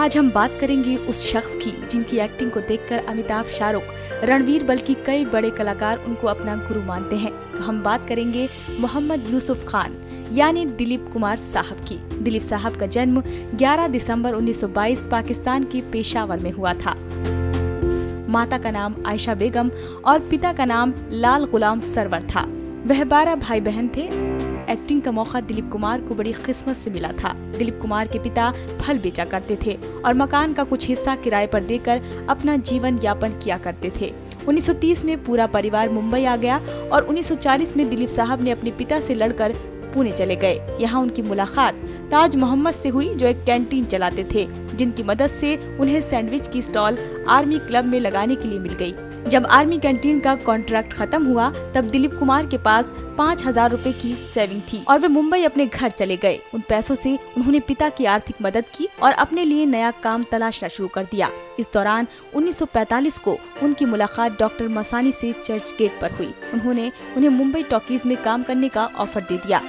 आज हम बात करेंगे उस शख्स की जिनकी एक्टिंग को देखकर अमिताभ, शाहरुख, रणवीर बल्कि कई बड़े कलाकार उनको अपना गुरु मानते हैं। तो हम बात करेंगे मोहम्मद यूसुफ खान यानी दिलीप कुमार साहब की। दिलीप साहब का जन्म 11 दिसंबर 1922 पाकिस्तान के पेशावर में हुआ था। माता का नाम आयशा बेगम और पिता का नाम लाल गुलाम सरवर था। वह 12 भाई बहन थे। एक्टिंग का मौका दिलीप कुमार को बड़ी किस्मत से मिला था। दिलीप कुमार के पिता फल बेचा करते थे और मकान का कुछ हिस्सा किराए पर देकर अपना जीवन यापन किया करते थे। 1930 में पूरा परिवार मुंबई आ गया और 1940 में दिलीप साहब ने अपने पिता से लड़कर पुणे चले गए। यहाँ उनकी मुलाकात ताज मोहम्मद से हुई, जो एक कैंटीन चलाते थे, जिनकी मदद से उन्हें सैंडविच की स्टॉल आर्मी क्लब में लगाने के लिए मिल गई। जब आर्मी कैंटीन का कॉन्ट्रैक्ट खत्म हुआ तब दिलीप कुमार के पास 5,000 रुपए की सेविंग थी और वे मुंबई अपने घर चले गए। उन पैसों से उन्होंने पिता की आर्थिक मदद की और अपने लिए नया काम तलाशना शुरू कर दिया। इस दौरान 1945 को उनकी मुलाकात डॉक्टर मसानी से चर्च गेट पर हुई। उन्होंने उन्हें मुंबई टॉकीज में काम करने का ऑफर दे दिया।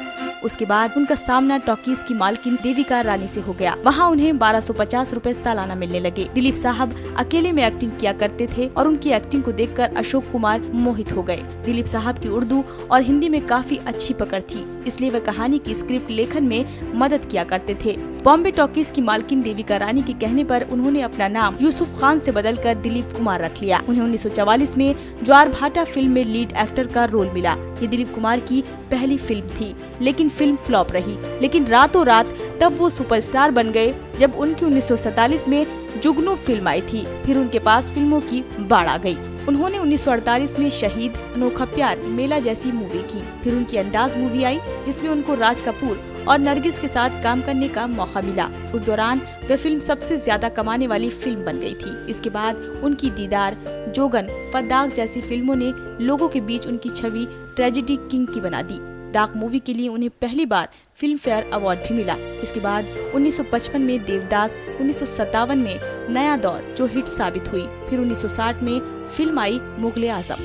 उसके बाद उनका सामना टॉकीज की मालकिन देविका रानी से हो गया। वहाँ उन्हें 1250 रुपए सालाना मिलने लगे। दिलीप साहब अकेले में एक्टिंग किया करते थे और उनकी एक्टिंग को देखकर अशोक कुमार मोहित हो गए। दिलीप साहब की उर्दू और हिंदी में काफी अच्छी पकड़ थी, इसलिए वे कहानी की स्क्रिप्ट लेखन में मदद किया करते थे। बॉम्बे टॉकीज की मालकिन देविका रानी के कहने पर उन्होंने अपना नाम यूसुफ खान से बदलकर दिलीप कुमार रख लिया। उन्हें 1944 में ज्वारभाटा फिल्म में लीड एक्टर का रोल मिला। ये दिलीप कुमार की पहली फिल्म थी, लेकिन फिल्म फ्लॉप रही। लेकिन रातों रात तब वो सुपरस्टार बन गए जब उनकी 1947 में जुगनू फिल्म आई थी। फिर उनके पास फिल्मों की बाढ़ आ गई। उन्होंने 1948 में शहीद, अनोखा प्यार, मेला जैसी मूवी की। फिर उनकी अंदाज मूवी आई जिसमें उनको राज कपूर और नरगिस के साथ काम करने का मौका मिला। उस दौरान वह फिल्म सबसे ज्यादा कमाने वाली फिल्म बन गई थी। इसके बाद उनकी दीदार, जोगन, पद्दाग जैसी फिल्मों ने लोगों के बीच उनकी छवि ट्रेजेडी किंग की बना दी। डाक मूवी के लिए उन्हें पहली बार फिल्म फेयर अवार्ड भी मिला। इसके बाद 1955 में देवदास, 1957 में नया दौर जो हिट साबित हुई। फिर 1960 में फिल्म आई मुगले आजम,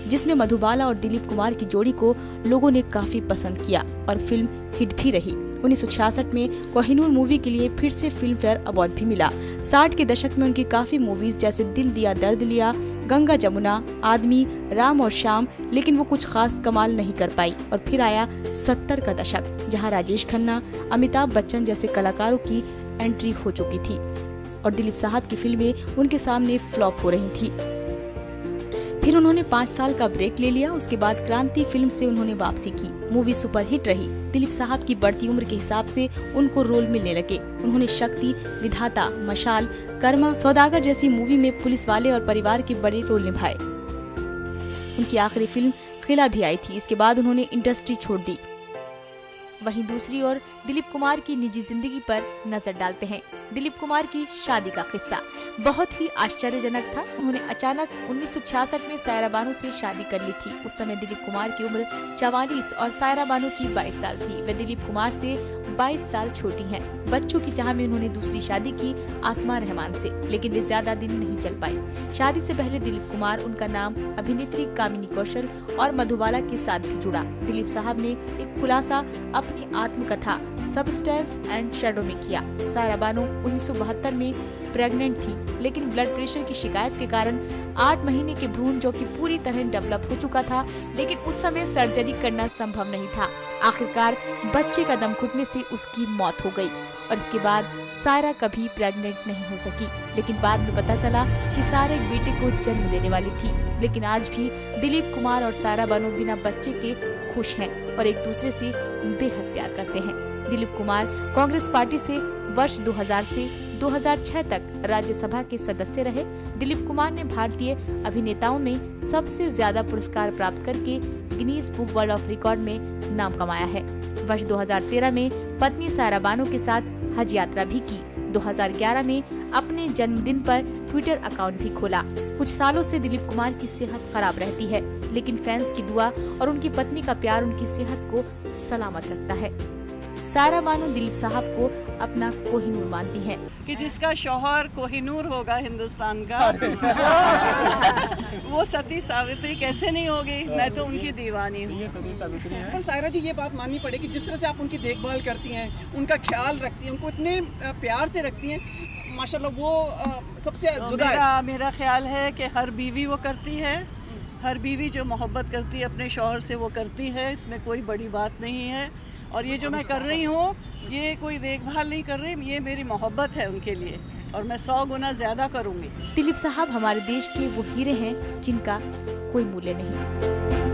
जिसमें मधुबाला और दिलीप कुमार की जोड़ी को लोगों ने काफी पसंद किया और फिल्म हिट भी रही। 1966 में कोहिनूर मूवी के लिए फिर से फिल्म फेयर अवार्ड भी मिला। 60 के दशक में उनकी काफी मूवीज जैसे दिल दिया दर्द लिया, गंगा जमुना, आदमी, राम और श्याम, लेकिन वो कुछ खास कमाल नहीं कर पाई। और फिर आया 70 का दशक, जहां राजेश खन्ना, अमिताभ बच्चन जैसे कलाकारों की एंट्री हो चुकी थी और दिलीप साहब की फिल्में उनके सामने फ्लॉप हो रही थी। फिर उन्होंने 5 साल का ब्रेक ले लिया। उसके बाद क्रांति फिल्म से उन्होंने वापसी की। मूवी सुपरहिट रही। दिलीप साहब की बढ़ती उम्र के हिसाब से उनको रोल मिलने लगे। उन्होंने शक्ति, विधाता, मशाल, कर्मा, सौदागर जैसी मूवी में पुलिस वाले और परिवार के बड़े रोल निभाए। उनकी आखिरी फिल्म किला भी आई थी। इसके बाद उन्होंने इंडस्ट्री छोड़ दी। वहीं दूसरी ओर दिलीप कुमार की निजी जिंदगी पर नजर डालते हैं। दिलीप कुमार की शादी का किस्सा बहुत ही आश्चर्यजनक था। उन्होंने अचानक 1966 में सायरा बानो से शादी कर ली थी। उस समय दिलीप कुमार की उम्र 44 और सायरा बानो की 22 साल थी। वे दिलीप कुमार से 22 साल छोटी हैं। बच्चों की चाह में उन्होंने दूसरी शादी की आसमा रहमान से, लेकिन वे ज्यादा दिन नहीं चल पाई। शादी से पहले दिलीप कुमार, उनका नाम अभिनेत्री कामिनी कौशल और मधुबाला के साथ भी जुड़ा। दिलीप साहब ने एक खुलासा अपनी आत्मकथा सबस्टेंस एंड शैडो में किया। सायरा बानो 1972 में प्रेग्नेंट थी, लेकिन ब्लड प्रेशर की शिकायत के कारण 8 महीने के भ्रूण, जो कि पूरी तरह डेवलप हो चुका था, लेकिन उस समय सर्जरी करना संभव नहीं था। आखिरकार बच्चे का दम घुटने से उसकी मौत हो गई और इसके बाद सायरा कभी प्रेग्नेंट नहीं हो सकी। लेकिन बाद में पता चला कि सायरा एक बेटे को जन्म देने वाली थी। लेकिन आज भी दिलीप कुमार और सायरा बानो बिना बच्चे के खुश हैं और एक दूसरे से बेहद प्यार करते हैं। दिलीप कुमार कांग्रेस पार्टी से वर्ष 2000 से 2006 तक राज्यसभा के सदस्य रहे। दिलीप कुमार ने भारतीय अभिनेताओं में सबसे ज्यादा पुरस्कार प्राप्त करके Guinness book world of record में नाम कमाया है। वर्ष 2013 में पत्नी सायरा बानो के साथ हज यात्रा भी की। 2011 में अपने जन्मदिन पर ट्विटर अकाउंट भी खोला। कुछ सालों से दिलीप कुमार की सेहत खराब रहती है, लेकिन फैंस की दुआ और उनकी पत्नी का प्यार उनकी सेहत को सलामत रखता है। सायरा बानो दिलीप साहब को अपना कोहिनूर मानती हैं कि जिसका शौहर कोहिनूर होगा हिंदुस्तान का वो सती सावित्री कैसे नहीं होगी। मैं तो उनकी दीवानी हूँ। पर सायरा जी ये बात माननी पड़ेगी, जिस तरह से आप उनकी देखभाल करती हैं, उनका ख्याल रखती हैं, उनको इतने प्यार से रखती हैं, माशाल्लाह वो सबसे जुदा है। मेरा ख्याल है कि हर बीवी वो करती है, हर बीवी जो मोहब्बत करती है अपने शौहर से वो करती है, इसमें कोई बड़ी बात नहीं है। और ये जो मैं कर रही हूँ ये कोई देखभाल नहीं कर रही, ये मेरी मोहब्बत है उनके लिए और मैं 100 गुना ज़्यादा करूँगी। दिलीप साहब हमारे देश के वो हीरे हैं जिनका कोई मूल्य नहीं।